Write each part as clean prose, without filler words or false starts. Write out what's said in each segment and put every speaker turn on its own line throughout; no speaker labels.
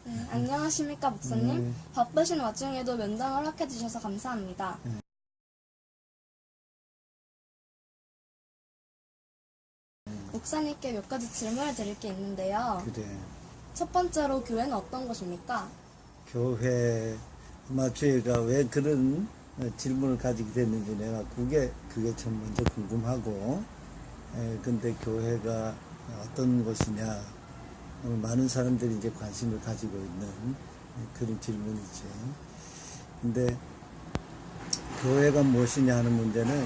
네, 안녕하십니까 목사님. 바쁘신 와중에도 면담을 허락해 주셔서 감사합니다. 목사님께 몇 가지 질문을 드릴 게 있는데요.
그래.
첫 번째로 교회는 어떤 곳입니까?
교회, 아마 저희가 왜 그런 질문을 가지게 됐는지 내가 그게 참 먼저 궁금하고, 근데 교회가 어떤 곳이냐, 많은 사람들이 이제 관심을 가지고 있는 그런 질문이지. 근데 교회가 무엇이냐 하는 문제는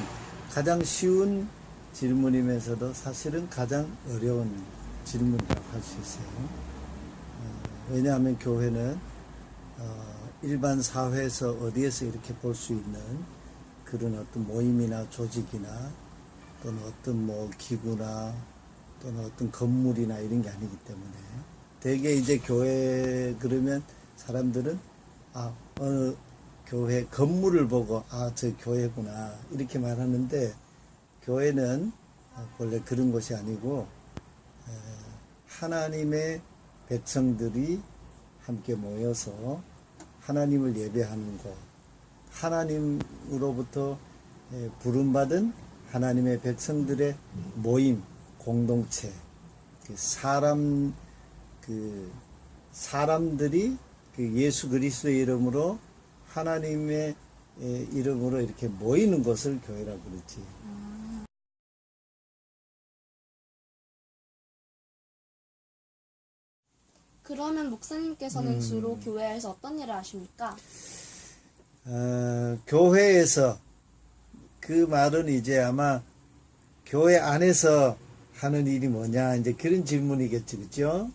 가장 쉬운 질문이면서도 사실은 가장 어려운 질문이라고 할 수 있어요. 왜냐하면 교회는 일반 사회에서 어디에서 이렇게 볼 수 있는 그런 어떤 모임이나 조직이나 또는 어떤 뭐 기구나 또는 어떤 건물이나 이런 게 아니기 때문에 대개 이제 교회 그러면 사람들은 어느 교회 건물을 보고 저 교회구나 이렇게 말하는데, 교회는 원래 그런 것이 아니고 하나님의 백성들이 함께 모여서 하나님을 예배하는 곳, 하나님으로부터 부름받은 하나님의 백성들의 모임, 공동체, 사람들이 예수 그리스도의 이름으로 하나님의 이름으로 이렇게 모이는 것을 교회라고 그러지.
그러면 목사님께서는 주로 교회에서 어떤 일을 하십니까?
교회에서, 그 말은 이제 아마 교회 안에서 하는 일이 뭐냐 이제 그런 질문이겠지, 그죠?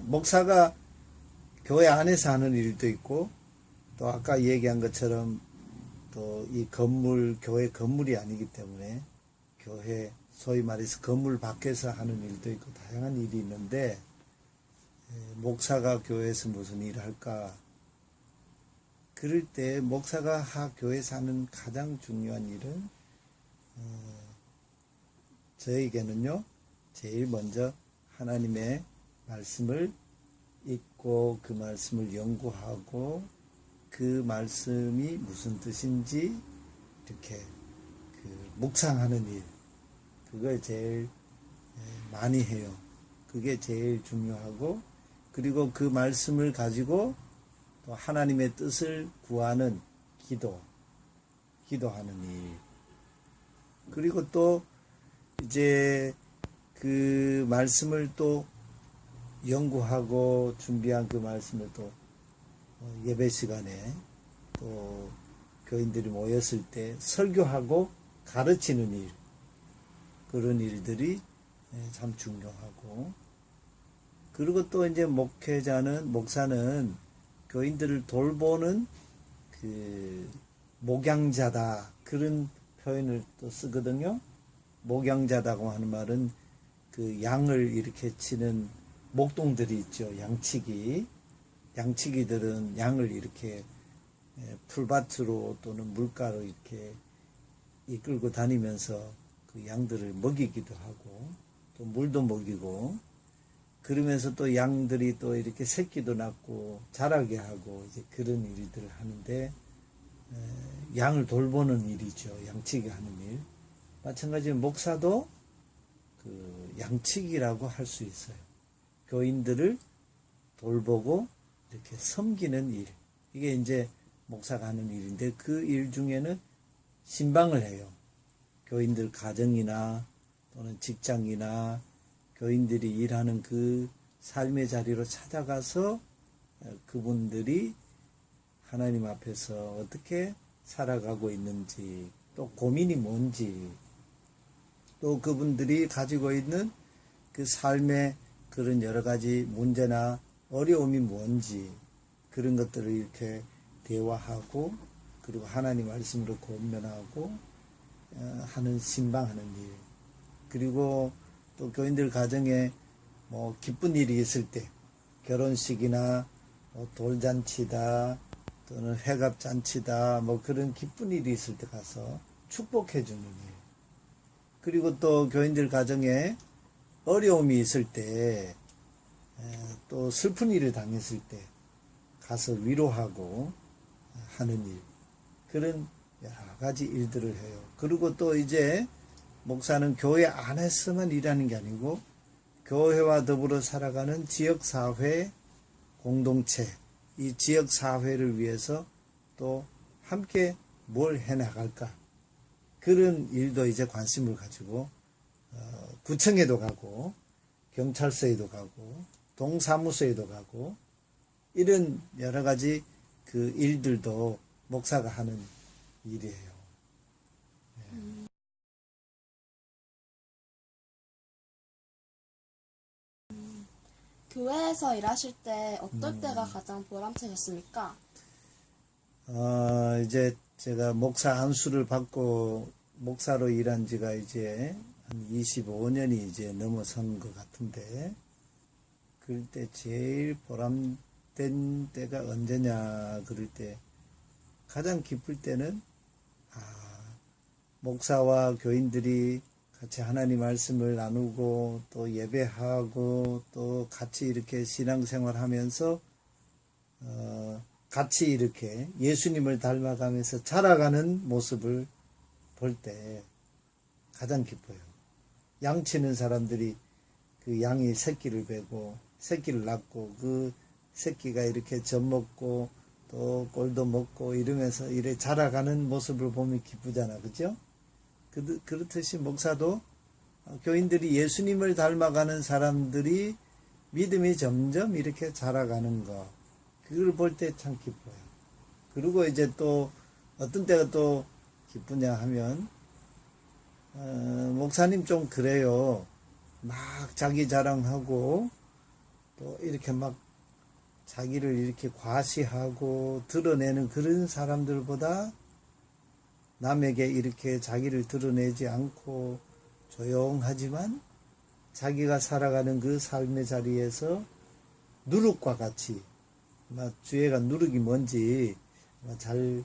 목사가 교회 안에서 하는 일도 있고, 또 아까 얘기한 것처럼 또 이 건물, 교회 건물이 아니기 때문에 교회 소위 말해서 건물 밖에서 하는 일도 있고 다양한 일이 있는데, 목사가 교회에서 무슨 일을 할까? 그럴 때 목사가 교회에서 하는 가장 중요한 일은 저에게는요, 제일 먼저 하나님의 말씀을 읽고 그 말씀을 연구하고 그 말씀이 무슨 뜻인지 이렇게 묵상하는 일, 그걸 제일 많이 해요. 그게 제일 중요하고, 그리고 그 말씀을 가지고 또 하나님의 뜻을 구하는 기도하는 일. 그리고 또 이제 그 말씀을 또 연구하고 준비한 그 말씀을 또 예배 시간에 또 교인들이 모였을 때 설교하고 가르치는 일, 그런 일들이 참 중요하고, 그리고 또 이제 목사는 교인들을 돌보는 목양자다, 그런 표현을 또 쓰거든요. 목양자다고 하는 말은 그 양을 이렇게 치는 목동들이 있죠. 양치기들은 양을 이렇게 풀밭으로 또는 물가로 이렇게 이끌고 다니면서 그 양들을 먹이기도 하고 또 물도 먹이고, 그러면서 또 양들이 또 이렇게 새끼도 낳고 자라게 하고 이제 그런 일들을 하는데, 양을 돌보는 일이죠. 양치기 하는 일. 마찬가지로 목사도 그 양치기라고 할 수 있어요. 교인들을 돌보고 이렇게 섬기는 일. 이게 이제 목사가 하는 일인데, 그 일 중에는 신방을 해요. 교인들 가정이나 또는 직장이나 교인들이 일하는 그 삶의 자리로 찾아가서 그분들이 하나님 앞에서 어떻게 살아가고 있는지, 또 고민이 뭔지, 또 그분들이 가지고 있는 그 삶의 그런 여러 가지 문제나 어려움이 뭔지, 그런 것들을 이렇게 대화하고, 그리고 하나님 말씀으로 권면하고 하는 신방하는 일. 그리고 또 교인들 가정에 뭐 기쁜 일이 있을 때, 결혼식이나 돌잔치다 또는 회갑잔치다, 뭐 그런 기쁜 일이 있을 때 가서 축복해 주는 일. 그리고 또 교인들 가정에 어려움이 있을 때 또 슬픈 일을 당했을 때 가서 위로하고 하는 일, 그런 여러 가지 일들을 해요. 그리고 또 이제 목사는 교회 안에서만 일하는 게 아니고 교회와 더불어 살아가는 지역사회 공동체, 이 지역사회를 위해서 또 함께 뭘 해나갈까, 그런 일도 이제 관심을 가지고 구청에도 가고 경찰서에도 가고 동사무소에도 가고 이런 여러 가지 그 일들도 목사가 하는 일이에요.
교회에서 일하실 때 어떨 때가 가장 보람차셨습니까?
이제 제가 목사 안수를 받고 목사로 일한 지가 이제 한 25년이 이제 넘어선 것 같은데, 그럴 때 제일 보람된 때가 언제냐 그럴 때 가장 기쁠 때는 목사와 교인들이 같이 하나님 말씀을 나누고 또 예배하고 또 같이 이렇게 신앙생활 하면서 같이 이렇게 예수님을 닮아가면서 자라가는 모습을 볼 때 가장 기뻐요. 양치는 사람들이 그 양이 새끼를 베고 새끼를 낳고 그 새끼가 이렇게 젖 먹고 또 꼴도 먹고 이러면서 이래 자라가는 모습을 보면 기쁘잖아, 그죠? 그렇듯이 목사도 교인들이 예수님을 닮아가는 사람들이 믿음이 점점 이렇게 자라가는 거, 그걸 볼 때 참 기뻐요. 그리고 이제 또 어떤 때가 또 기쁘냐 하면 목사님 좀 그래요. 막 자기 자랑하고 또 이렇게 막 자기를 이렇게 과시하고 드러내는 그런 사람들보다 남에게 이렇게 자기를 드러내지 않고 조용하지만 자기가 살아가는 그 삶의 자리에서 누룩과 같이, 주애가 누룩이 뭔지 잘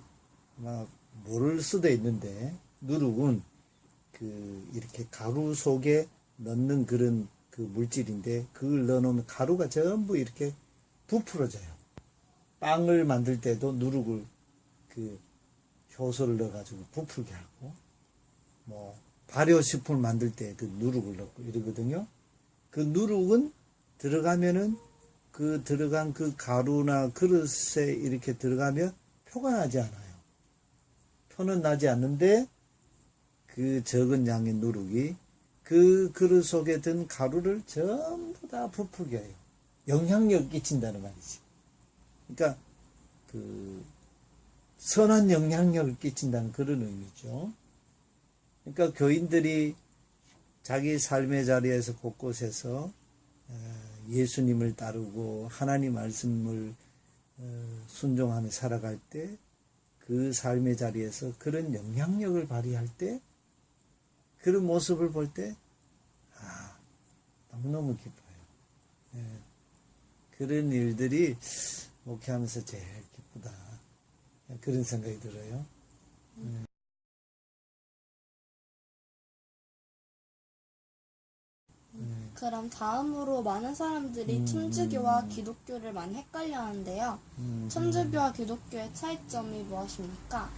모를 수도 있는데, 누룩은 이렇게 가루 속에 넣는 그런 그 물질인데, 그걸 넣어놓으면 가루가 전부 이렇게 부풀어져요. 빵을 만들 때도 누룩을 효소를 넣어가지고 부풀게 하고, 발효식품을 만들 때 그 누룩을 넣고 이러거든요. 그 누룩은 들어가면은 그 들어간 그 가루나 그릇에 이렇게 들어가면 표가 나지 않아요. 표는 나지 않는데 그 적은 양의 누룩이 그 그릇 속에 든 가루를 전부 다 부풀게 해요. 영향력을 끼친다는 말이지. 그러니까 선한 영향력을 끼친다는 그런 의미죠. 그러니까 교인들이 자기 삶의 자리에서 곳곳에서 예수님을 따르고 하나님 말씀을 순종하며 살아갈 때, 그 삶의 자리에서 그런 영향력을 발휘할 때, 그런 모습을 볼 때 너무너무 기뻐요. 그런 일들이 목회하면서 제일 기쁘다, 그런 생각이 들어요.
그럼 다음으로 많은 사람들이 천주교와 기독교를 많이 헷갈려 하는데요. 천주교와 기독교의 차이점이 무엇입니까?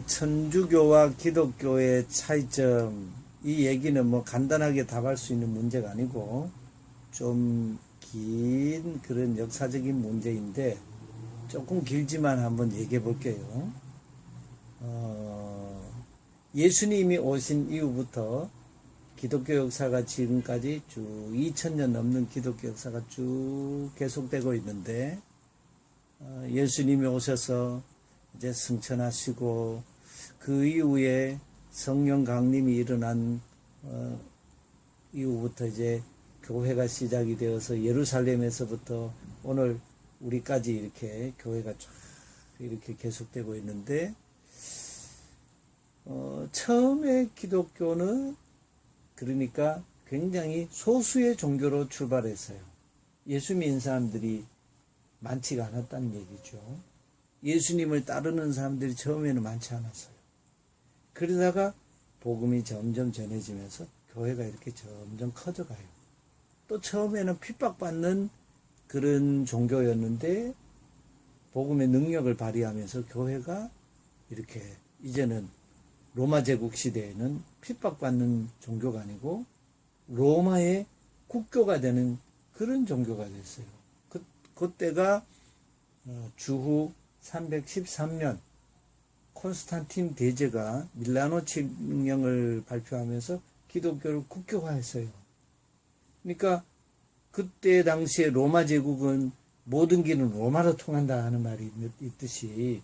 천주교와 기독교의 차이점, 이 얘기는 간단하게 답할 수 있는 문제가 아니고 좀 긴 그런 역사적인 문제인데, 조금 길지만 한번 얘기해 볼게요. 예수님이 오신 이후부터 기독교 역사가 지금까지 쭉 2000년 넘는 기독교 역사가 쭉 계속되고 있는데, 예수님이 오셔서 이제 승천하시고 그 이후에 성령 강림이 일어난 이후부터 이제 교회가 시작이 되어서 예루살렘에서부터 오늘 우리까지 이렇게 교회가 쫙 이렇게 계속되고 있는데, 처음에 기독교는 그러니까 굉장히 소수의 종교로 출발했어요. 예수 믿는 사람들이 많지가 않았다는 얘기죠. 예수님을 따르는 사람들이 처음에는 많지 않았어요. 그러다가 복음이 점점 전해지면서 교회가 이렇게 점점 커져가요. 또 처음에는 핍박받는 그런 종교였는데 복음의 능력을 발휘하면서 교회가 이렇게 이제는 로마 제국 시대에는 핍박받는 종교가 아니고 로마의 국교가 되는 그런 종교가 됐어요. 그때가 주후 313년 콘스탄틴 대제가 밀라노 칙령을 발표하면서 기독교를 국교화했어요. 그러니까 그때 당시에 로마 제국은 모든 길은 로마로 통한다 하는 말이 있듯이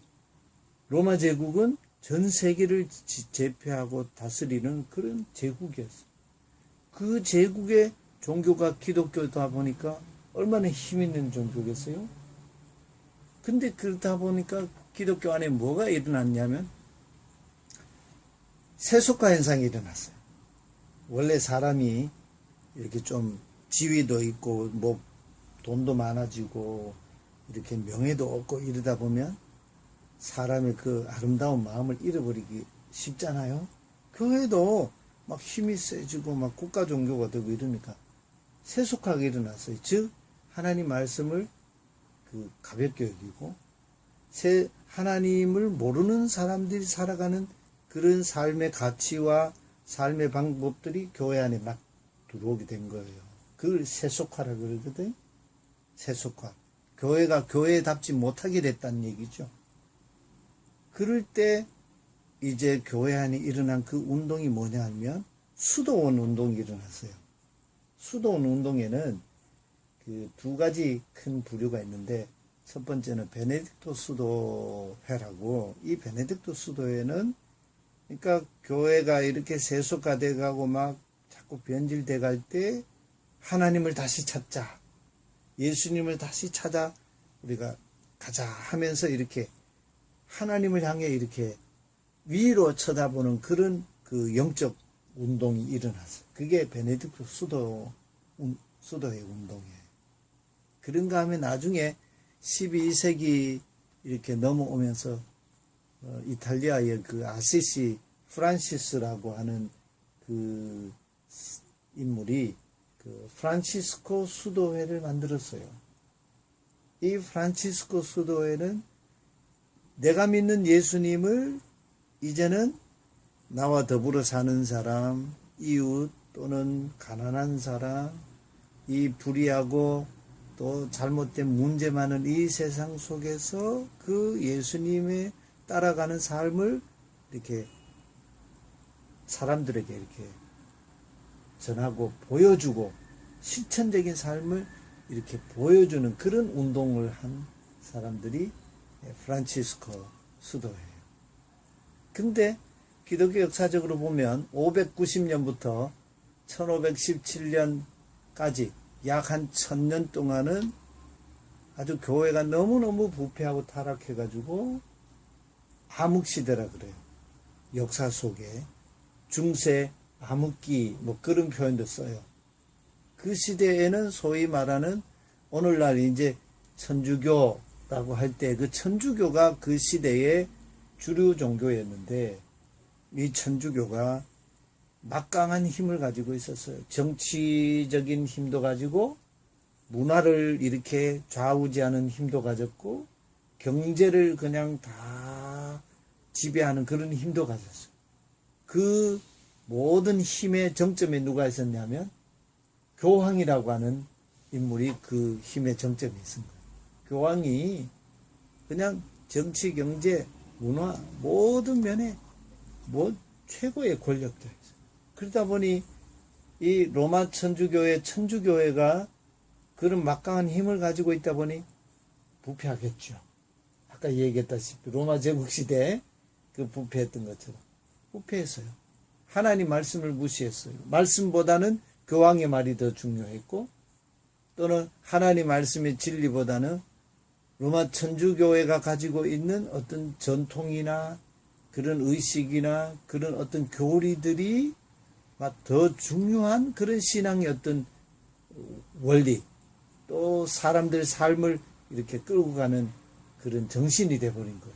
로마 제국은 전 세계를 제패하고 다스리는 그런 제국이었어요. 그 제국의 종교가 기독교다 보니까 얼마나 힘 있는 종교겠어요? 근데 그러다 보니까 기독교 안에 뭐가 일어났냐면 세속화 현상이 일어났어요. 원래 사람이 이렇게 좀 지위도 있고 뭐 돈도 많아지고 이렇게 명예도 얻고 이러다 보면 사람의 그 아름다운 마음을 잃어버리기 쉽잖아요. 교회도 막 힘이 세지고 막 국가 종교가 되고 이러니까 세속화가 일어났어요. 즉 하나님 말씀을 그 가볍게 여기고 하나님을 모르는 사람들이 살아가는 그런 삶의 가치와 삶의 방법들이 교회 안에 막 들어오게 된 거예요. 그걸 세속화라 그러거든. 세속화. 교회가 교회답지 못하게 됐다는 얘기죠. 그럴 때 이제 교회 안에 일어난 그 운동이 뭐냐 하면 수도원 운동이 일어났어요. 수도원 운동에는 그 두 가지 큰 부류가 있는데 첫 번째는 베네딕토 수도회라고, 이 베네딕토 수도회는 그러니까 교회가 이렇게 세속화돼 가고 막 자꾸 변질돼 갈 때 하나님을 다시 찾자, 예수님을 다시 찾아 우리가 가자 하면서 이렇게 하나님을 향해 이렇게 위로 쳐다보는 그런 그 영적 운동이 일어났어요. 그게 베네딕토 수도회 운동이에요. 그런가 하면 나중에 12세기 이렇게 넘어오면서 이탈리아의 그 아시시 프란시스라고 하는 그 인물이 그 프란치스코 수도회를 만들었어요. 이 프란치스코 수도회는 내가 믿는 예수님을 이제는 나와 더불어 사는 사람, 이웃 또는 가난한 사람, 이 불의하고 또 잘못된 문제 많은 이 세상 속에서 그 예수님의 따라가는 삶을 이렇게 사람들에게 이렇게 전하고 보여주고 실천적인 삶을 이렇게 보여주는 그런 운동을 한 사람들이 프란치스코 수도회예요. 근데 기독교 역사적으로 보면 590년부터 1517년까지 약 한 1000년 동안은 아주 교회가 너무너무 부패하고 타락해가지고 암흑시대라 그래요. 역사 속에 중세 암흑기 뭐 그런 표현도 써요. 그 시대에는 소위 말하는 오늘날 이제 천주교라고 할 때 그 천주교가 그 시대의 주류 종교였는데 이 천주교가 막강한 힘을 가지고 있었어요. 정치적인 힘도 가지고 문화를 이렇게 좌우지하는 힘도 가졌고 경제를 그냥 다 지배하는 그런 힘도 가졌어요. 그 모든 힘의 정점에 누가 있었냐면 교황이라고 하는 인물이 그 힘의 정점에 있습니다. 교황이 그냥 정치, 경제, 문화 모든 면에 최고의 권력자였어요. 그러다 보니 이 로마 천주교회가 그런 막강한 힘을 가지고 있다 보니 부패하겠죠. 아까 얘기했다시피 로마 제국 시대에 그 부패했던 것처럼 부패했어요. 하나님 말씀을 무시했어요. 말씀보다는 교황의 말이 더 중요했고 또는 하나님 말씀의 진리보다는 로마 천주교회가 가지고 있는 어떤 전통이나 그런 의식이나 그런 어떤 교리들이 더 중요한 그런 신앙의 어떤 원리, 또 사람들 삶을 이렇게 끌고 가는 그런 정신이 돼버린 거예요.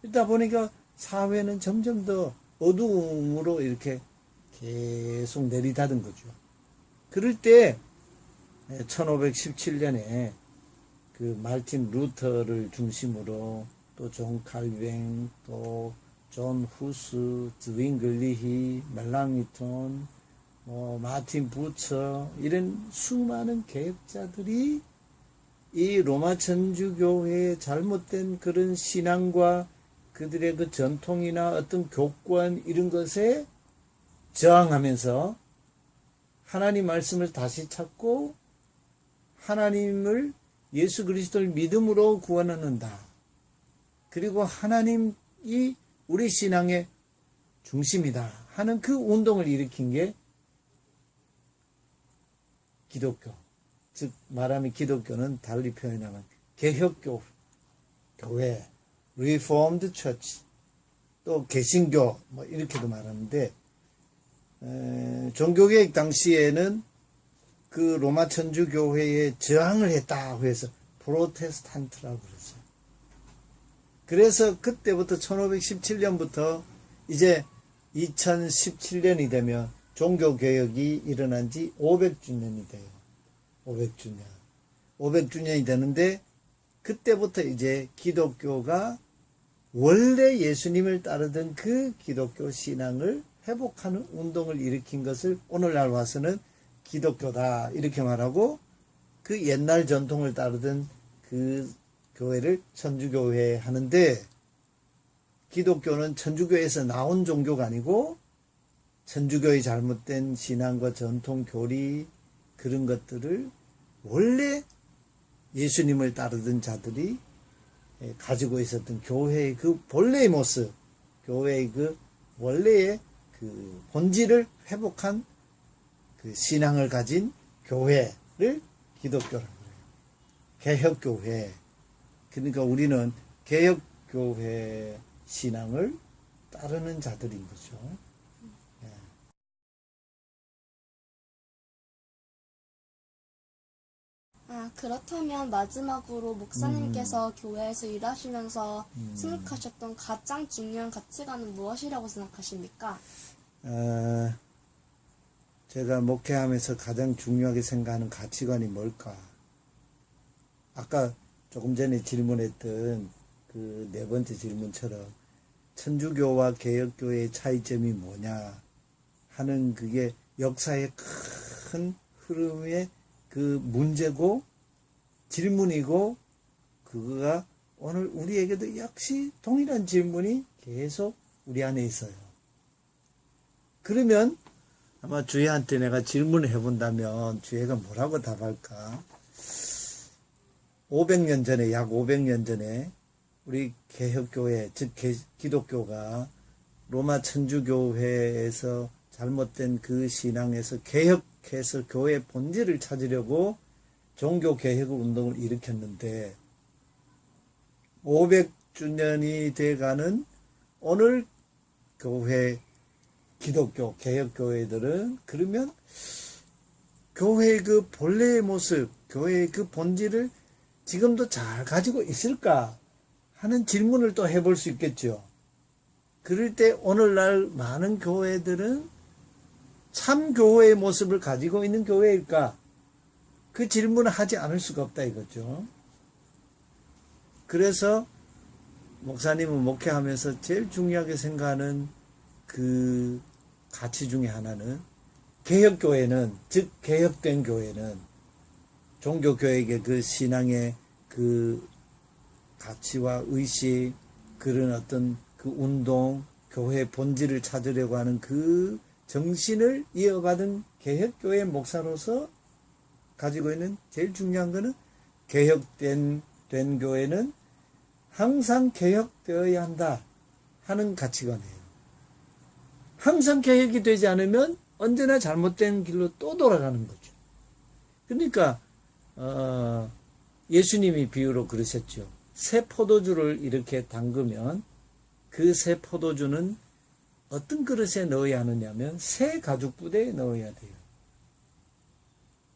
그러다 보니까 사회는 점점 더 어두움으로 이렇게 계속 내리닫은 거죠. 그럴 때 1517년에 그 마르틴 루터를 중심으로 또 존 칼뱅, 또 존 후스, zwingli, 멜랑이톤, 마틴 부처 이런 수많은 개혁자들이 이 로마 천주교회의 잘못된 그런 신앙과 그들의 그 전통이나 어떤 교권 이런 것에 저항하면서 하나님 말씀을 다시 찾고 하나님을 예수 그리스도를 믿음으로 구원하는다. 그리고 하나님이 우리 신앙의 중심이다 하는 그 운동을 일으킨 게 기독교. 즉 말하면 기독교는 달리 표현하면 개혁교 교회, Reformed Church, 또 개신교 뭐 이렇게도 말하는데 종교개혁 당시에는 그 로마 천주교회에 저항을 했다고 해서 프로테스탄트라고 그랬어요. 그래서 그때부터 1517년부터 이제 2017년이 되면 종교개혁이 일어난 지 500주년이 돼요. 500주년. 500주년이 되는데 그때부터 이제 기독교가 원래 예수님을 따르던 그 기독교 신앙을 회복하는 운동을 일으킨 것을 오늘날 와서는 기독교다 이렇게 말하고 그 옛날 전통을 따르던 그 교회를 천주교회 하는데 기독교는 천주교에서 나온 종교가 아니고 천주교의 잘못된 신앙과 전통 교리 그런 것들을 원래 예수님을 따르던 자들이 가지고 있었던 교회의 그 본래의 모습, 교회의 그 원래의 그 본질을 회복한 그 신앙을 가진 교회를 기독교라고 해요. 개혁교회. 그러니까 우리는 개혁교회 신앙을 따르는 자들인 거죠.
그렇다면 마지막으로 목사님께서 교회에서 일하시면서 생각하셨던 가장 중요한 가치관은 무엇이라고 생각하십니까?
제가 목회하면서 가장 중요하게 생각하는 가치관이 뭘까? 아까 조금 전에 질문했던 그 네 번째 질문처럼 천주교와 개혁교회의 차이점이 뭐냐 하는 그게 역사의 큰 흐름의 그 문제고 질문이고 그거가 오늘 우리에게도 역시 동일한 질문이 계속 우리 안에 있어요. 그러면 아마 주희한테 내가 질문을 해본다면 주희가 뭐라고 답할까? 500년 전에 약 500년 전에 우리 개혁교회 즉 기독교가 로마 천주교회에서 잘못된 그 신앙에서 개혁해서 교회 본질을 찾으려고 종교개혁 운동을 일으켰는데 500주년이 돼가는 오늘 교회 기독교 개혁교회들은 그러면 교회의 그 본래의 모습 교회의 그 본질을 지금도 잘 가지고 있을까 하는 질문을 또 해볼 수 있겠죠. 그럴 때 오늘날 많은 교회들은 참 교회의 모습을 가지고 있는 교회일까? 그 질문을 하지 않을 수가 없다 이거죠. 그래서 목사님은 목회하면서 제일 중요하게 생각하는 그 가치 중에 하나는 개혁교회는 즉 개혁된 교회는 종교교회의 그 신앙의 그 가치와 의식 그런 어떤 그 운동 교회의 본질을 찾으려고 하는 그 정신을 이어받은 개혁교회 목사로서 가지고 있는 제일 중요한 것은 개혁된 교회는 항상 개혁되어야 한다 하는 가치관이에요. 항상 개혁이 되지 않으면 언제나 잘못된 길로 또 돌아가는 거죠. 그러니까 예수님이 비유로 그러셨죠. 새 포도주를 이렇게 담그면 그 새 포도주는 어떤 그릇에 넣어야 하느냐면 새 가죽 부대에 넣어야 돼요.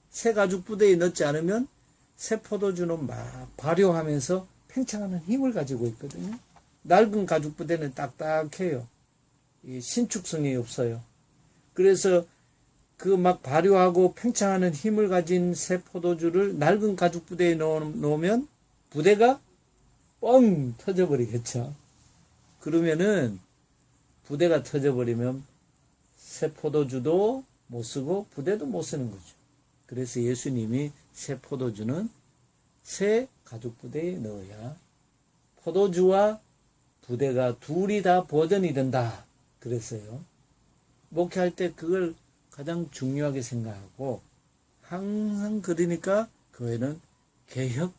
새 가죽 부대에 넣지 않으면 새 포도주는 막 발효하면서 팽창하는 힘을 가지고 있거든요. 낡은 가죽 부대는 딱딱해요. 이 신축성이 없어요. 그래서 그 막 발효하고 팽창하는 힘을 가진 새 포도주를 낡은 가죽 부대에 놓으면 부대가 뻥 터져버리겠죠. 그러면은 부대가 터져버리면 새 포도주도 못 쓰고 부대도 못 쓰는 거죠. 그래서 예수님이 새 포도주는 새 가죽 부대에 넣어야 포도주와 부대가 둘이 다 보존이 된다. 그랬어요. 목회할 때 그걸 가장 중요하게 생각하고 항상 그러니까 교회는 개혁,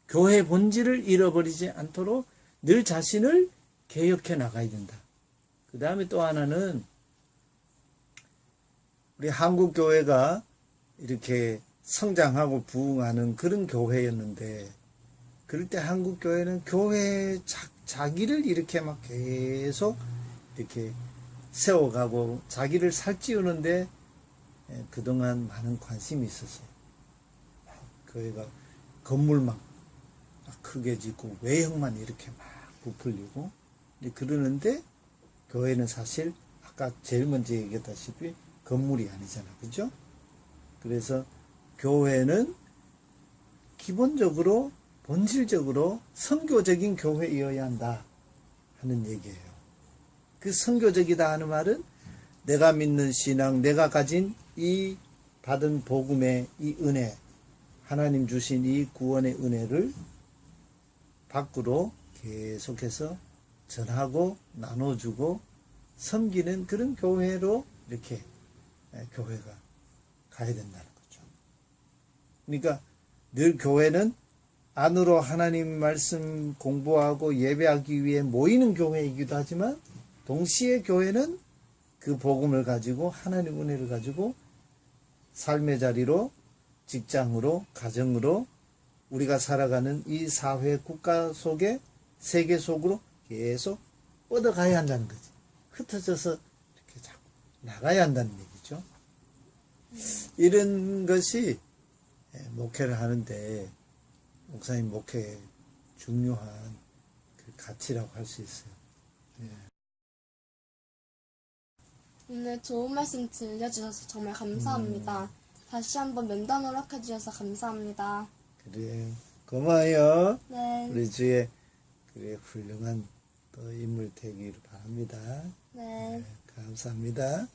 교회 본질을 잃어버리지 않도록 늘 자신을 개혁해 나가야 된다. 그 다음에 또 하나는 우리 한국 교회가 이렇게 성장하고 부흥하는 그런 교회였는데 그럴 때 한국 교회는 교회 자기를 이렇게 막 계속 이렇게 세워가고 자기를 살찌우는데 그동안 많은 관심이 있었어요. 교회가 건물 막 크게 짓고 외형만 이렇게 막 부풀리고 그러는데 교회는 사실 아까 제일 먼저 얘기했다시피 건물이 아니잖아. 그죠? 그래서 교회는 기본적으로 본질적으로 선교적인 교회이어야 한다 하는 얘기예요. 그 선교적이다 하는 말은 내가 믿는 신앙, 내가 가진 이 받은 복음의 이 은혜, 하나님 주신 이 구원의 은혜를 밖으로 계속해서 전하고 나눠주고 섬기는 그런 교회로 이렇게 교회가 가야 된다는 거죠. 그러니까 늘 교회는 안으로 하나님 말씀 공부하고 예배하기 위해 모이는 교회이기도 하지만 동시에 교회는 그 복음을 가지고 하나님 은혜를 가지고 삶의 자리로 직장으로 가정으로 우리가 살아가는 이 사회 국가 세계 속으로 계속 뻗어가야 한다는 거지. 흩어져서 이렇게 자꾸 나가야 한다는 얘기죠. 이런 것이 목회를 하는데 목사님 목회의 중요한 그 가치라고 할 수 있어요.
오늘 좋은 말씀 들려주셔서 정말 감사합니다. 다시 한번 면담 허락해주셔서 감사합니다.
그래, 고마워요.
네.
우리 주의 그래 훌륭한 또 인물 되기를 바랍니다.
네.
감사합니다.